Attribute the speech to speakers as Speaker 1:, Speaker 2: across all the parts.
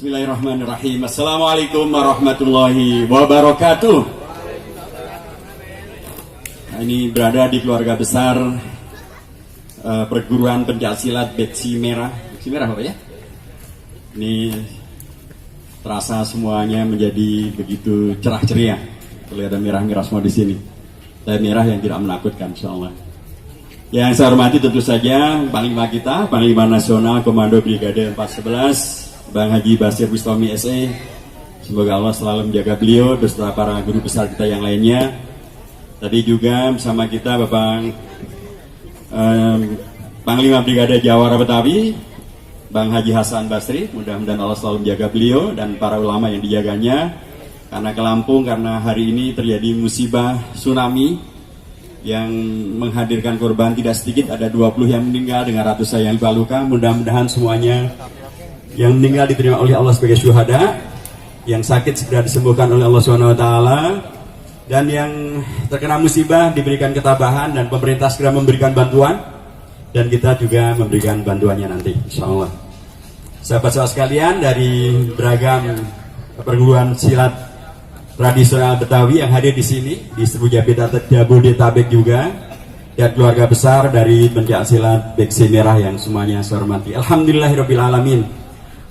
Speaker 1: Bismillahirrahmanirrahim. Assalamualaikum warahmatullahi wabarakatuh. Nah, ini berada di keluarga besar perguruan pencaksilat Beksi Merah. Beksi Merah apa ya? Ini terasa semuanya menjadi begitu cerah ceria. Kalau ada merah-merah semua di sini. Dan merah yang tidak menakutkan, insyaallah. Yang saya hormati tentu saja Panglima kita, Panglima Nasional Komando Brigade 411, Bang Haji Basir Bustami SE. Semoga Allah selalu menjaga beliau beserta para guru besar kita yang lainnya. Tadi juga bersama kita Bapak Panglima Brigade Jawara Betawi, Bang Haji Hasan Basri. Mudah-mudahan Allah selalu menjaga beliau dan para ulama yang dijaganya. Karena ke Lampung, karena hari ini terjadi musibah tsunami yang menghadirkan korban tidak sedikit, ada 20 yang meninggal dengan ratusan yang luka. Mudah-mudahan semuanya yang meninggal diterima oleh Allah sebagai syuhada, yang sakit segera disembuhkan oleh Allah SWT, dan yang terkena musibah diberikan ketabahan dan pemerintah segera memberikan bantuan, dan kita juga memberikan bantuannya nanti, insyaallah. Sahabat-sahabat sekalian dari beragam perguruan silat tradisional Betawi yang hadir di sini di seluruh Jabodetabek juga, dan keluarga besar dari pencaksilat Beksi Merah yang semuanya saya hormati. Alhamdulillahirabbil alamin.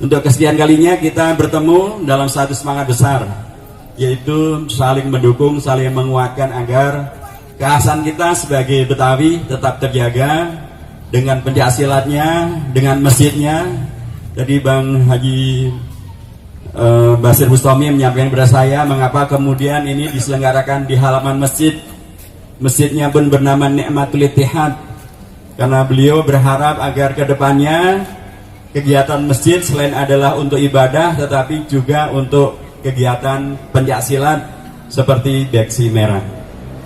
Speaker 1: Untuk kesekian kalinya kita bertemu dalam satu semangat besar, yaitu saling mendukung, saling menguatkan agar keasahan kita sebagai Betawi tetap terjaga dengan pencaksilatnya, dengan masjidnya. Jadi Bang Haji Basir Bustami menyampaikan kepada saya mengapa kemudian ini diselenggarakan di halaman masjid. Masjidnya pun bernama Ni'matul Ittihad, karena beliau berharap agar kedepannya kegiatan masjid selain adalah untuk ibadah, tetapi juga untuk kegiatan pencaksilat seperti Beksi Merah.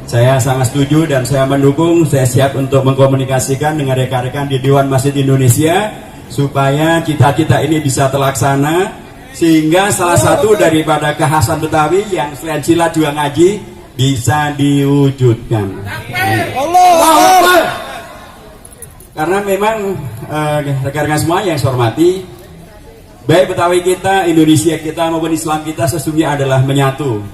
Speaker 1: Saya sangat setuju dan saya mendukung. Saya siap untuk mengkomunikasikan dengan rekan-rekan di Dewan Masjid Indonesia supaya cita-cita ini bisa terlaksana, sehingga salah satu daripada kekhasan Betawi yang selain silat juga ngaji bisa diwujudkan. Allahu Akbar. Karena memang rekan-rekan semua yang saya hormati, baik Betawi kita, Indonesia kita maupun Islam kita sesungguhnya adalah menyatu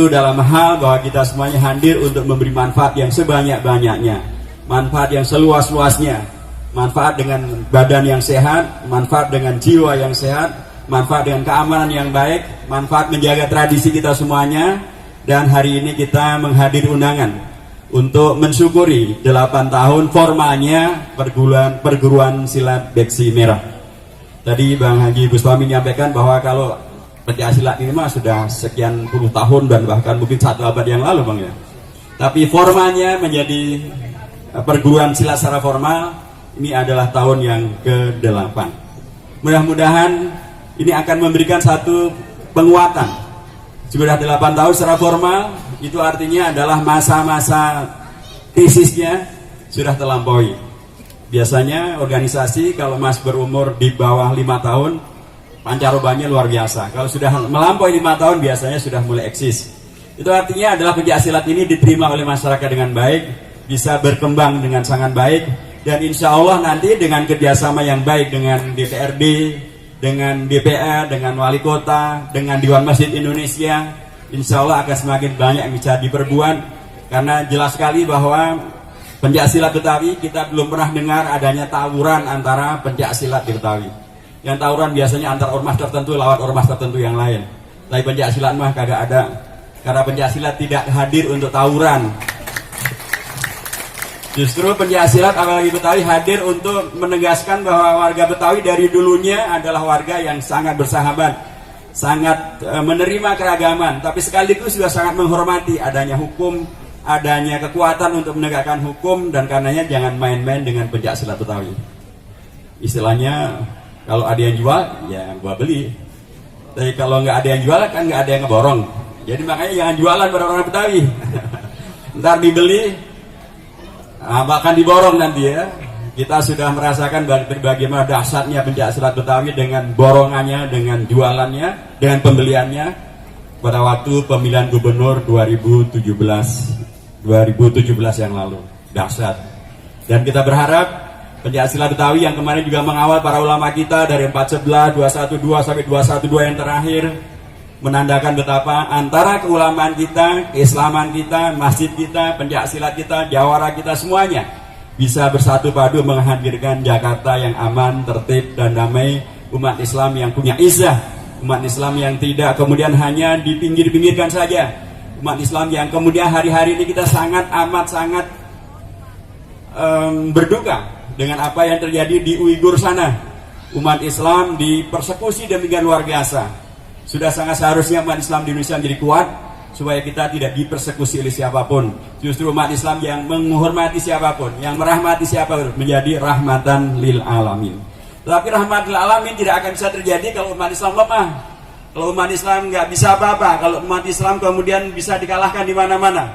Speaker 1: dalam hal bahwa kita semuanya hadir untuk memberi manfaat yang sebanyak-banyaknya, manfaat yang seluas-luasnya, manfaat dengan badan yang sehat, manfaat dengan jiwa yang sehat, manfaat dengan keamanan yang baik, manfaat menjaga tradisi kita semuanya. Dan hari ini kita menghadiri undangan untuk mensyukuri 8 tahun formalnya perguruan silat Beksi Merah. Tadi Bang Haji Bustami menyampaikan bahwa kalau pencaksilat ini mah sudah sekian puluh tahun dan bahkan mungkin 1 abad yang lalu Bang ya. Tapi formalnya menjadi perguruan silat secara formal ini adalah tahun yang ke-8. Mudah-mudahan ini akan memberikan satu penguatan. Sudah 8 tahun secara formal, itu artinya adalah masa-masa krisisnya sudah terlampaui. Biasanya organisasi kalau masih berumur di bawah 5 tahun, pancarobanya luar biasa. Kalau sudah melampaui 5 tahun biasanya sudah mulai eksis. Itu artinya adalah pencaksilat ini diterima oleh masyarakat dengan baik, bisa berkembang dengan sangat baik, dan insya Allah nanti dengan kerjasama yang baik dengan DPRD, dengan DPR, dengan wali kota, dengan Dewan Masjid Indonesia, insya Allah akan semakin banyak yang bisa diperbuat. Karena jelas sekali bahwa pencaksilat Betawi kita belum pernah dengar adanya tawuran antara pencaksilat di Betawi. Yang tawuran biasanya antar ormas tertentu lawan ormas tertentu yang lain. Tapi pencaksilat mah kagak ada, karena pencaksilat tidak hadir untuk tawuran. Justru pencaksilat apalagi Betawi hadir untuk menegaskan bahwa warga Betawi dari dulunya adalah warga yang sangat bersahabat, sangat menerima keragaman, tapi sekaligus juga sangat menghormati adanya hukum, adanya kekuatan untuk menegakkan hukum, dan karenanya jangan main-main dengan pencaksilat Betawi. Istilahnya kalau ada yang jual, ya gua beli. Tapi kalau nggak ada yang jual kan nggak ada yang ngeborong. Jadi makanya jangan jualan pada orang Betawi. Ntar dibeli, bahkan diborong nanti ya. Kita sudah merasakan bagaimana dahsyatnya pencaksilat Betawi dengan borongannya, dengan jualannya, dengan pembeliannya pada waktu pemilihan gubernur 2017 yang lalu. Dahsyat. Dan kita berharap Pencaksilat Betawi yang kemarin juga mengawal para ulama kita dari 411, 212 sampai 212 yang terakhir, menandakan betapa antara keulamaan kita, keislaman kita, masjid kita, pencaksilat kita, jawara kita semuanya bisa bersatu padu menghadirkan Jakarta yang aman, tertib dan damai, umat Islam yang punya izzah, umat Islam yang tidak kemudian hanya dipinggir-pinggirkan saja, umat Islam yang kemudian hari-hari ini kita sangat berduka dengan apa yang terjadi di Uighur sana. Umat Islam dipersekusi demikian luar biasa. Sudah sangat seharusnya umat Islam di Indonesia menjadi kuat supaya kita tidak dipersekusi oleh siapapun. Justru umat Islam yang menghormati siapapun, yang merahmati siapapun, menjadi rahmatan lil alamin. Tetapi rahmatan lil alamin tidak akan bisa terjadi kalau umat Islam lemah. Kalau umat Islam nggak bisa apa-apa, kalau umat Islam kemudian bisa dikalahkan di mana-mana.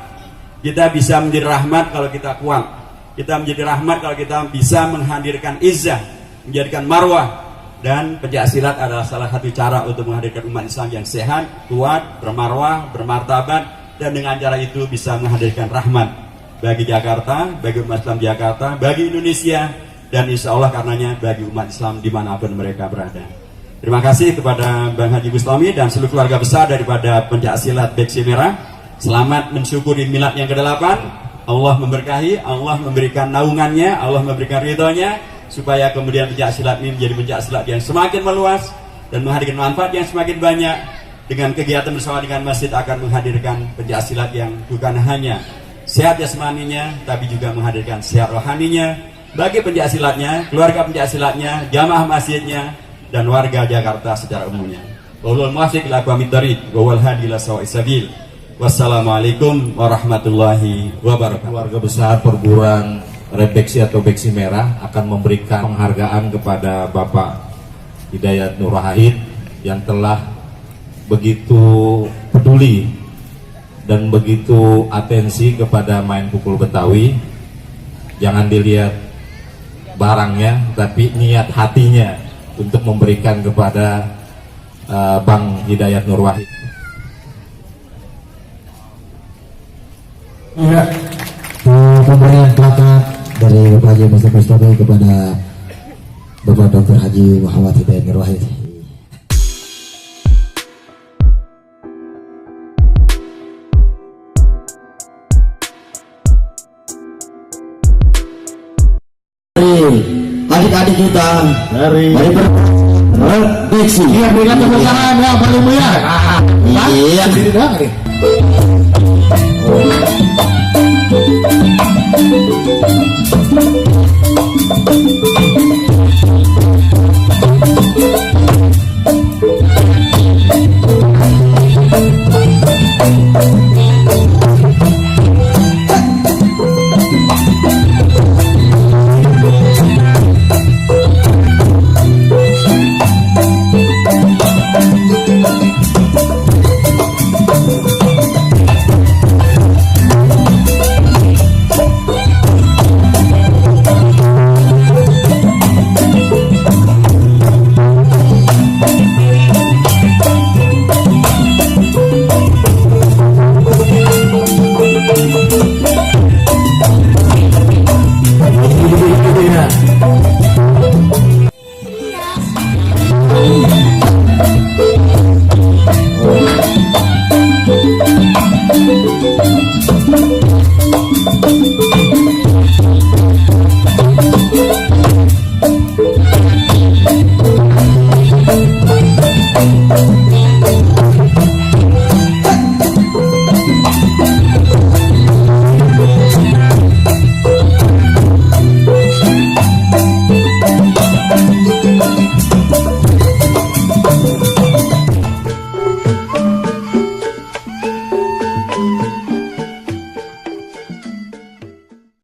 Speaker 1: Kita bisa menjadi rahmat kalau kita kuat. Kita menjadi rahmat kalau kita bisa menghadirkan izzah, menjadikan marwah, dan pencaksilat adalah salah satu cara untuk menghadirkan umat Islam yang sehat, kuat, bermarwah, bermartabat, dan dengan cara itu bisa menghadirkan rahmat bagi Jakarta, bagi umat Islam Jakarta, bagi Indonesia, dan insya Allah karenanya bagi umat Islam dimanapun mereka berada. Terima kasih kepada Bang Haji Bustami dan seluruh keluarga besar daripada pencaksilat Beksi Merah. Selamat mensyukuri milad yang ke-8. Allah memberkahi, Allah memberikan naungannya, Allah memberikan ridhonya, supaya kemudian pencaksilat ini menjadi pencaksilat yang semakin meluas dan menghadirkan manfaat yang semakin banyak. Dengan kegiatan bersama dengan masjid akan menghadirkan pencaksilat yang bukan hanya sehat jasmaninya, tapi juga menghadirkan sehat rohaninya bagi pencaksilatnya, keluarga pencaksilatnya, jamaah masjidnya, dan warga Jakarta secara umumnya. Wallahul muwaffiq ila aqwamit thoriq wa wal hadi ila sawa'is sabil. Wassalamualaikum warahmatullahi wabarakatuh.
Speaker 2: Keluarga besar perguruan Beksi atau Beksi Merah akan memberikan penghargaan kepada Bapak Hidayat Nur Wahid yang telah begitu peduli dan begitu atensi kepada main pukul Betawi. Jangan dilihat barangnya, tapi niat hatinya untuk memberikan kepada Bang Hidayat Nur Wahid.
Speaker 3: Ya, pemberian plakat dari Bapak Haji Mustafa Bustami kepada Bapak Dr. Haji Muhammad Hidayat Nur Wahid. Adik-adik kita dari Beksi. Iya, berikan tepuk tangan yang paling mulia. Iya, sini doang nih.